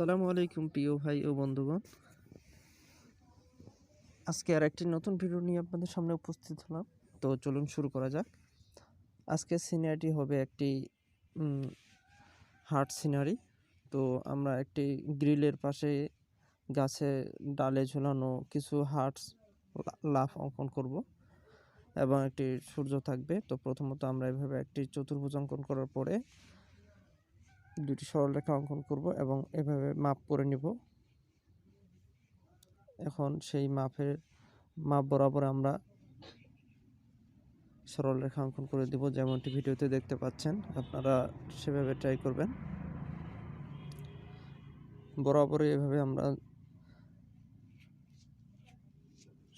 আসসালামু আলাইকুম প্রিয় ভাই ও বন্ধুগণ। আজকে আরেকটি নতুন ভিডিও নিয়ে আপনাদের সামনে উপস্থিত হলাম। তো চলুন শুরু করা যাক। আজকের সিনারিটি হবে একটি হার্ট সিনারি। তো আমরা একটি গ্রিলের পাশে গাছে ডালে ঝুলানো কিছু হার্টস লাফ অঙ্কন করব এবং একটি সূর্য থাকবে। তো প্রথমত আমরা এভাবে একটি চতুর্ভুজ অঙ্কন করার পরে দুটি সরলরেখা অঙ্কন করব এবং এভাবে মাপ করে নিব। এখন সেই মাপ বরাবর আমরা সরলরেখা অঙ্কন করে দেব, যেমনটি ভিডিওতে দেখতে পাচ্ছেন। আপনারা সেভাবে ট্রাই করবেন। বরাবরই এভাবে আমরা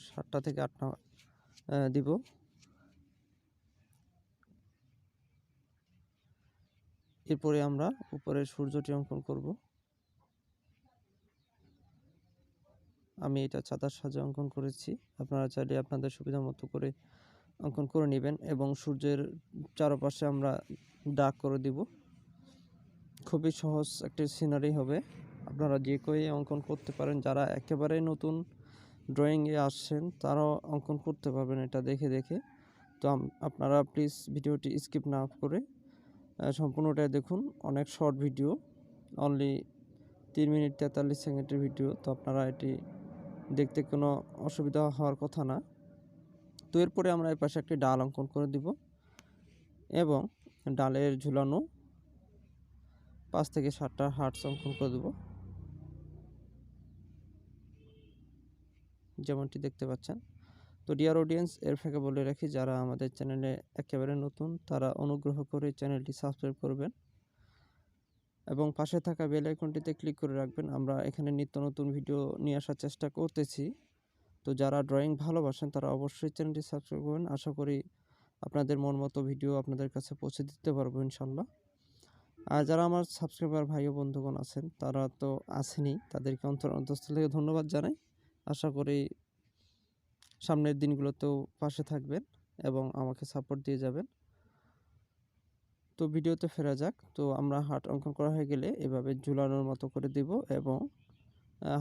7টা থেকে 8টা দিব। এরপরে আমরা উপরের সূর্যটি অঙ্কন করব। আমি এটা চাঁদার সাহায্যে অঙ্কন করেছি। আপনারা চাইলে আপনাদের সুবিধা মতো করে অঙ্কন করে নেবেন এবং সূর্যের চারপাশে আমরা দাগ করে দিব। খুবই সহজ একটি সিনারি হবে। আপনারা যে কেউ অঙ্কন করতে পারেন। যারা একেবারে নতুন ড্রয়িংয়ে আসছেন তারাও অঙ্কন করতে পারবেন এটা দেখে দেখে। তো আপনারা প্লিজ ভিডিওটি স্কিপ না করে সম্পূর্ণটাই দেখুন। অনেক শর্ট ভিডিও, অনলি 3 মিনিট 43 সেকেন্ডের ভিডিও। তো আপনারা এটি দেখতে কোনো অসুবিধা হওয়ার কথা না। তো এরপরে আমরা এই পাশে একটি ডাল অঙ্কন করে দিব এবং ডালের ঝুলানো 5 থেকে 7টা হার্টস অঙ্কন করে দেব, যেমনটি দেখতে পাচ্ছেন। তো ডিয়ার অডিয়েন্স, এর ফাঁকে বলে রাখি, যারা আমাদের চ্যানেলে একেবারে নতুন তারা অনুগ্রহ করে চ্যানেলটি সাবস্ক্রাইব করবেন এবং পাশে থাকা বেল আইকনটিতে ক্লিক করে রাখবেন। আমরা এখানে নিত্য নতুন ভিডিও নিয়ে আসার চেষ্টা করতেছি। তো যারা ড্রয়িং ভালোবাসেন তারা অবশ্যই চ্যানেলটি সাবস্ক্রাইব করবেন। আশা করি আপনাদের মন মতো ভিডিও আপনাদের কাছে পৌঁছে দিতে পারবো ইনশাল্লাহ। আর যারা আমার সাবস্ক্রাইবার ভাই ও বন্ধুগণ আছেন তারা তো আছেনই, তাদেরকে অন্তঃস্থল থেকে ধন্যবাদ জানাই। আশা করি সামনের দিনগুলোতেও পাশে থাকবেন এবং আমাকে সাপোর্ট দিয়ে যাবেন। তো ভিডিওতে ফেরা যাক। তো আমরা হার্ট অঙ্কন করা হয়ে গেলে এভাবে ঝুলানোর মতো করে দিব এবং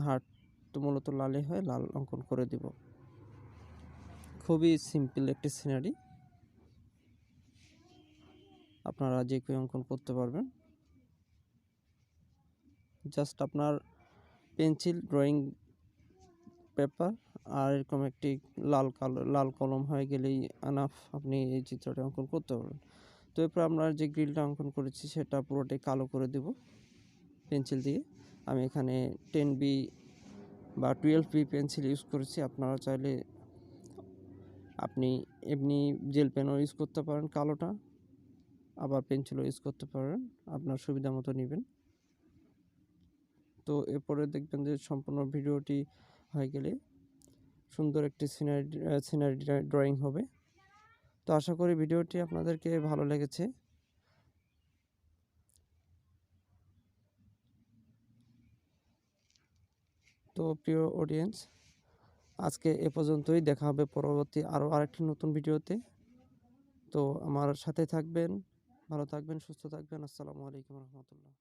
হার্ট তো মূলত লালে হয়, লাল অঙ্কন করে দিব। খুবই সিম্পল একটি সিনারি, আপনারা যে কেউ অঙ্কন করতে পারবেন। জাস্ট আপনার পেন্সিল, ড্রয়িং পেপার আর এরকম একটি লাল কলম হয়ে গেলেই আনাফ, আপনি এই চিত্রটি অঙ্কন করতে পারবেন। তো এরপর আমরা যে গ্রিলটা অঙ্কন করেছি সেটা পুরোটাই কালো করে দেব পেন্সিল দিয়ে। আমি এখানে 10B বা 12B পেন্সিল ইউজ করেছি। আপনারা চাইলে আপনি এমনি জেল পেনও ইউজ করতে পারেন কালোটা, আবার পেন্সিলও ইউজ করতে পারেন, আপনার সুবিধা মতো নেবেন। তো এরপরে দেখবেন যে সম্পূর্ণ ভিডিওটি হয়ে গেলে সুন্দর একটি সিনারি ড্রয়িং হবে। তো আশা করি ভিডিওটি আপনাদেরকে ভালো লেগেছে। তো প্রিয় অডিয়েন্স, আজকে এ পর্যন্তই। দেখা হবে পরবর্তী আরেকটি নতুন ভিডিওতে। তো আমার সাথে থাকবেন, ভালো থাকবেন, সুস্থ থাকবেন। আসসালামু আলাইকুম রহমতুল্লাহ।